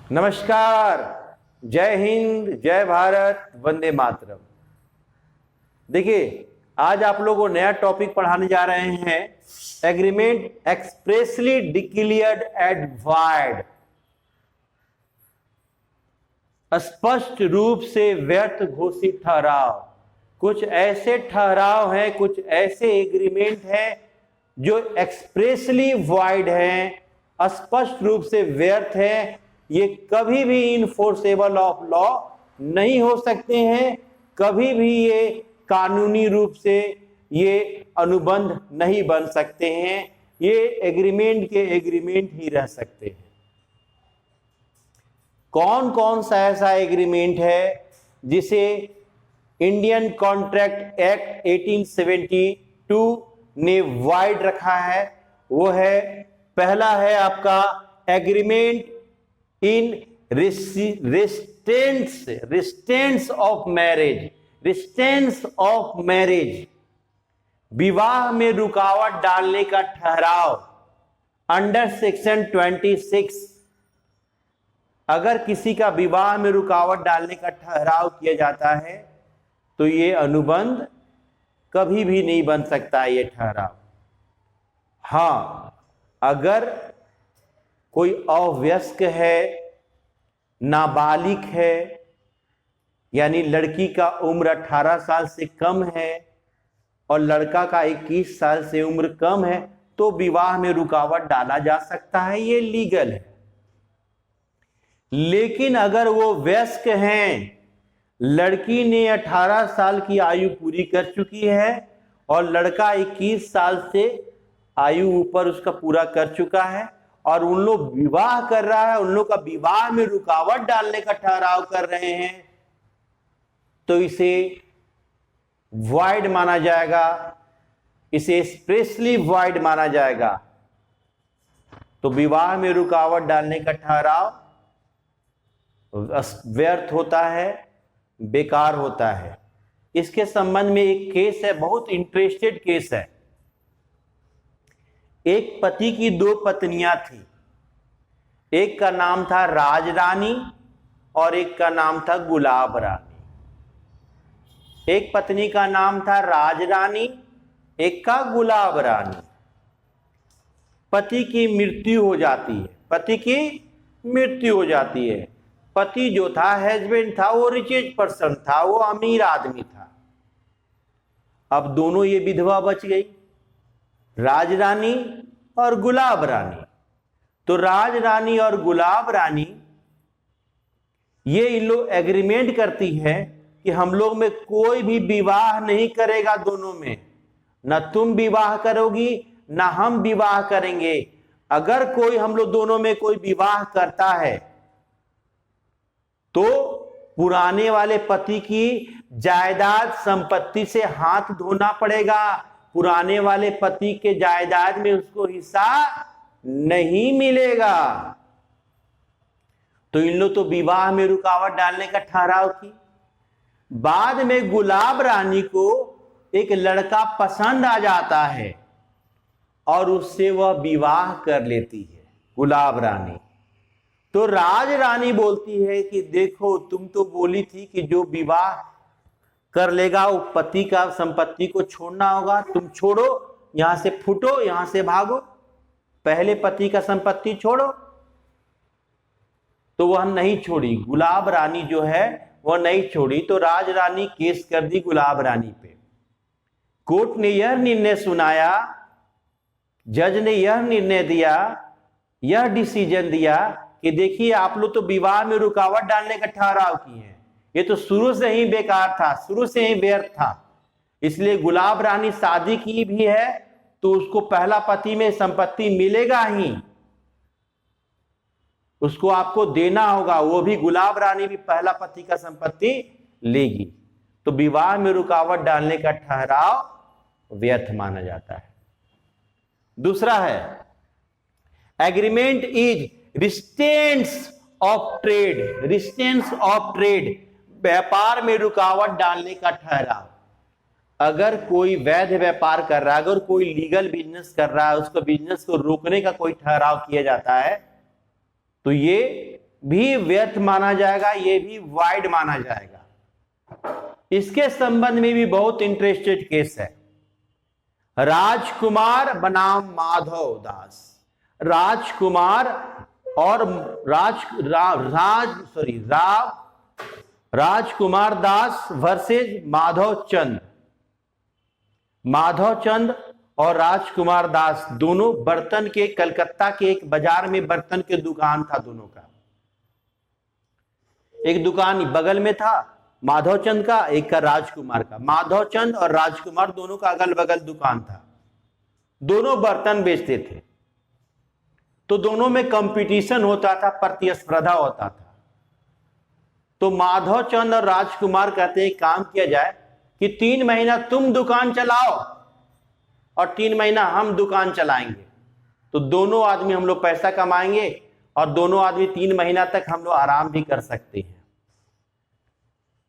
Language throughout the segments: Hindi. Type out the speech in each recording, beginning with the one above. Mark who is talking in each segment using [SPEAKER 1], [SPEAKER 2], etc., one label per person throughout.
[SPEAKER 1] नमस्कार, जय हिंद, जय भारत, वंदे मातरम। देखिए, आज आप लोगों को नया टॉपिक पढ़ाने जा रहे हैं। Agreement expressly declared at void, स्पष्ट रूप से व्यर्थ घोषित ठहराव। कुछ ऐसे ठहराव हैं, कुछ ऐसे एग्रीमेंट हैं जो एक्सप्रेसली वॉइड हैं, स्पष्ट रूप से व्यर्थ हैं। ये कभी भी इनफोर्सेबल ऑफ लॉ नहीं हो सकते हैं, कभी भी ये कानूनी रूप से ये अनुबंध नहीं बन सकते हैं। ये एग्रीमेंट के एग्रीमेंट ही रह सकते हैं। कौन कौन सा ऐसा एग्रीमेंट है जिसे इंडियन कॉन्ट्रैक्ट एक्ट 1872 ने वाइड रखा है? वो है, पहला है आपका agreement in resistance of marriage. Resistance of marriage, विवाह में रुकावट डालने का ठहराव अंडर सेक्शन 26। अगर किसी का विवाह में रुकावट डालने का ठहराव किया जाता है तो ये अनुबंध कभी भी नहीं बन सकता। ये ठहराव, हाँ, अगर कोई अवयस्क है, नाबालिग है, यानी लड़की का उम्र 18 साल से कम है और लड़का का 21 साल से उम्र कम है, तो विवाह में रुकावट डाला जा सकता है, ये लीगल है। लेकिन अगर वो वयस्क हैं, लड़की ने 18 साल की आयु पूरी कर चुकी है और लड़का 21 साल से आयु ऊपर उसका पूरा कर चुका है और उन लोग विवाह कर रहा है, उन लोग का विवाह में रुकावट डालने का ठहराव कर रहे हैं, तो इसे वॉइड माना जाएगा, इसे एक्सप्रेसली वॉइड माना जाएगा। तो विवाह में रुकावट डालने का ठहराव व्यर्थ होता है, बेकार होता है। इसके संबंध में एक केस है, बहुत इंटरेस्टेड केस है। एक पति की 2 पत्नियां थी, एक का नाम था राजरानी और एक का नाम था गुलाब रानी। एक पत्नी का नाम था राजरानी, एक का गुलाब रानी। पति की मृत्यु हो जाती है, पति की मृत्यु हो जाती है। पति जो था, हस्बैंड था, वो रिचेज पर्सन था, वो अमीर आदमी था। अब दोनों ये विधवा बच गई, राजरानी और गुलाब रानी। तो राजरानी और गुलाब रानी ये इन लोग एग्रीमेंट करती है कि हम लोग में कोई भी विवाह नहीं करेगा, दोनों में ना तुम विवाह करोगी ना हम विवाह करेंगे। अगर कोई हम लोग दोनों में कोई विवाह करता है तो पुराने वाले पति की जायदाद संपत्ति से हाथ धोना पड़ेगा। पुराने वाले पति के जायदाद में उसको हिस्सा नहीं मिलेगा। तो इन लोग तो विवाह में रुकावट डालने का ठहराव की। बाद में गुलाब रानी को एक लड़का पसंद आ जाता है और उससे वह विवाह कर लेती है, गुलाब रानी। तो राज रानी बोलती है कि देखो, तुम तो बोली थी कि जो विवाह कर लेगा वो पति का संपत्ति को छोड़ना होगा, तुम छोड़ो, यहां से फूटो, यहां से भागो, पहले पति का संपत्ति छोड़ो। तो वह नहीं छोड़ी, गुलाब रानी जो है वह नहीं छोड़ी। तो राज रानी केस कर दी गुलाब रानी पे। कोर्ट ने यह निर्णय सुनाया, जज ने यह निर्णय दिया, यह डिसीजन दिया कि देखिए, आप लोग तो विवाह में रुकावट डालने का ठहराव किए हैं, ये तो शुरू से ही बेकार था, शुरू से ही व्यर्थ था। इसलिए गुलाब रानी शादी की भी है तो उसको पहला पति में संपत्ति मिलेगा ही, उसको आपको देना होगा, वो भी गुलाब रानी भी पहला पति का संपत्ति लेगी। तो विवाह में रुकावट डालने का ठहराव व्यर्थ माना जाता है। दूसरा है agreement is resistance of trade. Resistance of trade, व्यापार में रुकावट डालने का ठहराव। अगर कोई वैध व्यापार कर रहा है, अगर कोई लीगल बिजनेस कर रहा है, उसको बिजनेस को रोकने का कोई ठहराव किया जाता है तो ये भी व्यर्थ माना जाएगा, ये भी वाइड माना जाएगा। इसके संबंध में भी बहुत इंटरेस्टेड केस है। राजकुमार बनाम माधव दास, राजकुमार और राजकुमार दास वर्सेज माधव चंद। माधव चंद और राजकुमार दास दोनों बर्तन के, कलकत्ता के एक बाजार में बर्तन के दुकान था दोनों का। एक दुकान बगल में था माधव चंद का, एक का राजकुमार का। माधव चंद और राजकुमार दोनों का अगल बगल दुकान था, दोनों बर्तन बेचते थे। तो दोनों में कंपटीशन होता था, प्रतिस्पर्धा होता था। तो माधव चंद और राजकुमार कहते हैं काम किया जाए कि 3 महीना तुम दुकान चलाओ और 3 महीना हम दुकान चलाएंगे। तो दोनों आदमी हम लोग पैसा कमाएंगे और दोनों आदमी 3 महीना तक हम लोग आराम भी कर सकते हैं।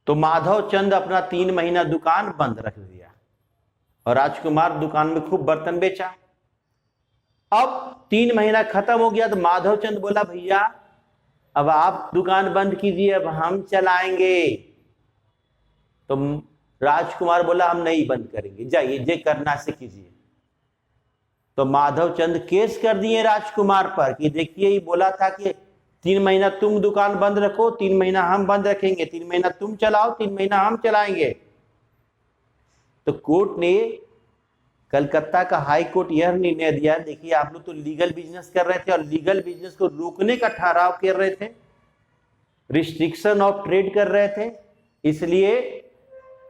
[SPEAKER 1] तो माधव चंद अपना 3 महीना दुकान बंद रख दिया और राजकुमार दुकान में खूब बर्तन बेचा। अब 3 महीना खत्म हो गया तो माधव चंद बोला भैया अब आप दुकान बंद कीजिए, अब हम चलाएंगे। तो राजकुमार बोला हम नहीं बंद करेंगे, जाइए जे करना से कीजिए। तो माधव चंद केस कर दिए राजकुमार पर कि देखिए ये बोला था कि 3 महीना तुम दुकान बंद रखो, 3 महीना हम बंद रखेंगे, 3 महीना तुम चलाओ, 3 महीना हम चलाएंगे। तो कोर्ट ने, कलकत्ता का हाई कोर्ट यह निर्णय दिया, देखिए आप लोग तो लीगल बिजनेस कर रहे थे और लीगल बिजनेस को रोकने का ठहराव कर रहे थे, रिस्ट्रिक्शन ऑफ ट्रेड कर रहे थे, इसलिए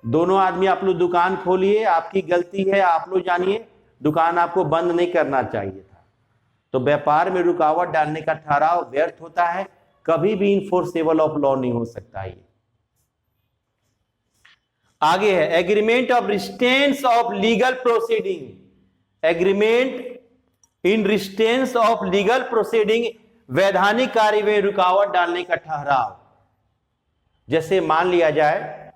[SPEAKER 1] दोनों आदमी आप लोग दुकान खोलिए, आपकी गलती है, आप लोग जानिए, दुकान आपको बंद नहीं करना चाहिए था। तो व्यापार में रुकावट डालने का ठहराव व्यर्थ होता है, कभी भी इनफोर्सेबल ऑफ लॉ नहीं हो सकता। ये आगे है agreement of resistance of legal proceeding. Agreement in resistance of legal proceeding, वैधानिक कार्य में रुकावट डालने का ठहराव। जैसे मान लिया जाए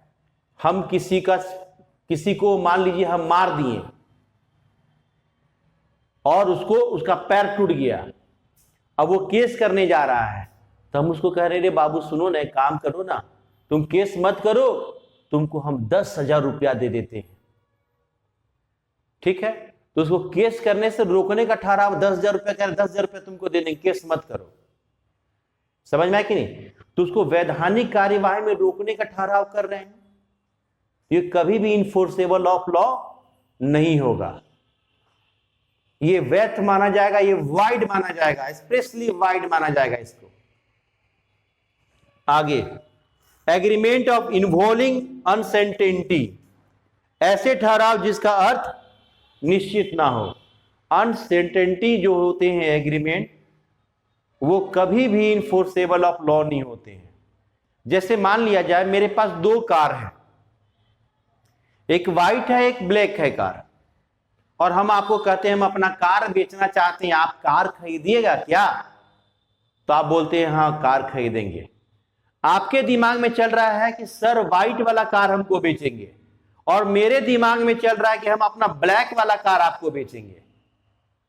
[SPEAKER 1] हम किसी को मान लीजिए हम मार दिए और उसका पैर टूट गया, अब वो केस करने जा रहा है, तो हम उसको कह रहे रे बाबू सुनो ना, एक काम करो ना, तुम केस मत करो, तुमको हम 10,000 रुपया दे देते हैं, ठीक है। तो उसको केस करने से रोकने का ठहराव 10,000 रुपया कह रहे, 10,000 रुपया तुमको दे देंगे, केस मत करो। समझ में आया कि नहीं? तो उसको वैधानिक कार्यवाही में रोकने का ठहराव कर रहे हैं, ये कभी भी इनफोर्सेबल ऑफ लॉ नहीं होगा, ये वैध माना जाएगा, ये वाइड माना जाएगा, स्पेशली वाइड माना जाएगा इसको। आगे एग्रीमेंट ऑफ इन्वॉल्विंग अनसर्टेनिटी, ऐसे ठहराव जिसका अर्थ निश्चित ना हो। अनसर्टेनिटी जो होते हैं एग्रीमेंट, वो कभी भी इनफोर्सेबल ऑफ लॉ नहीं होते हैं। जैसे मान लिया जाए मेरे पास 2 कार है, एक वाइट है एक ब्लैक है कार, और हम आपको कहते हैं हम अपना कार बेचना चाहते हैं, आप कार खरीदिएगा क्या? तो आप बोलते हैं हाँ कार खरीदेंगे। आपके दिमाग में चल रहा है कि सर व्हाइट वाला कार हमको बेचेंगे, और मेरे दिमाग में चल रहा है कि हम अपना ब्लैक वाला कार आपको बेचेंगे।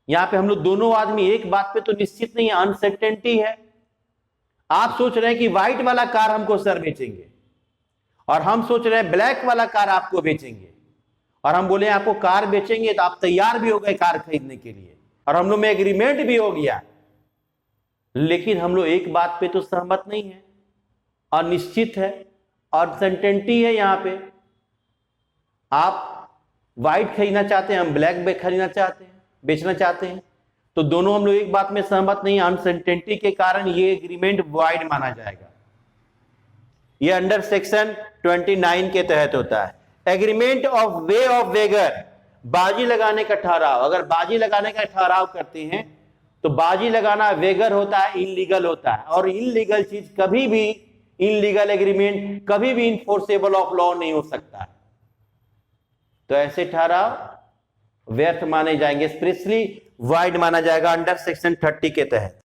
[SPEAKER 1] यहां पे हम लोग दोनों आदमी एक बात पे तो निश्चित नहीं है, अनसर्टेनिटी है। आप सोच रहे हैं कि व्हाइट वाला कार हमको सर बेचेंगे, और हम सोच रहे हैं ब्लैक वाला कार आपको बेचेंगे, और हम बोले आपको कार बेचेंगे तो आप तैयार भी हो गए कार खरीदने के लिए, और हम लोग में एग्रीमेंट भी हो गया, लेकिन हम लोग एक बात पे तो सहमत नहीं है, अनिश्चित है, अनसर्टेनिटी है। यहां पे आप व्हाइट खरीदना चाहते हैं, हम ब्लैक खरीदना चाहते हैं, बेचना चाहते हैं, तो दोनों हम लोग एक बात में सहमत नहीं है, अनसर्टेनिटी के कारण ये एग्रीमेंट वाइड माना जाएगा। ये अंडर सेक्शन 29 के तहत होता है। एग्रीमेंट ऑफ वे ऑफ वेगर, बाजी लगाने का ठहराव। अगर बाजी लगाने का ठहराव करते हैं तो बाजी लगाना वेगर होता है, इनलीगल होता है, और इनलीगल चीज कभी भी, इनलीगल एग्रीमेंट कभी भी इनफोर्सेबल ऑफ लॉ नहीं हो सकता है। तो ऐसे ठहराव व्यर्थ माने जाएंगे, स्पेशली वाइड माना जाएगा अंडर सेक्शन 30 के तहत।